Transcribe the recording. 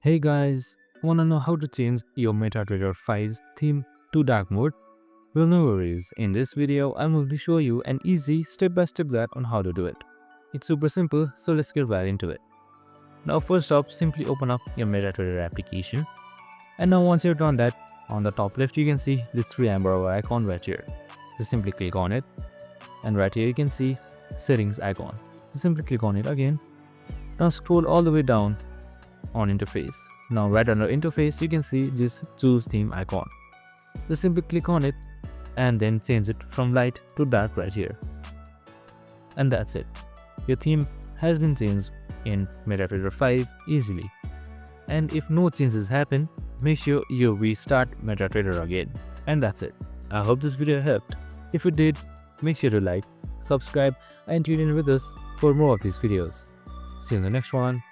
Hey guys, wanna know how to change your MetaTrader 5's theme to dark mode? Well, no worries. In this video, I'm going to show you an easy step-by-step guide on how to do it. It's super simple, so let's get right into it. Now first off, simply open up your MetaTrader application. And now once you've done that, on the top left you can see this 3 amber icon right here. Just simply click on it. And right here you can see settings icon. So simply click on it again. Now scroll all the way down on interface. Now right under interface you can see this choose theme icon. Just simply click on it and then change it from light to dark right here. And that's it. Your theme has been changed in MetaTrader 5 easily. And if no changes happen, make sure you restart MetaTrader again. And that's it. I hope this video helped. If it did, make sure to like, subscribe and tune in with us for more of these videos. See you in the next one.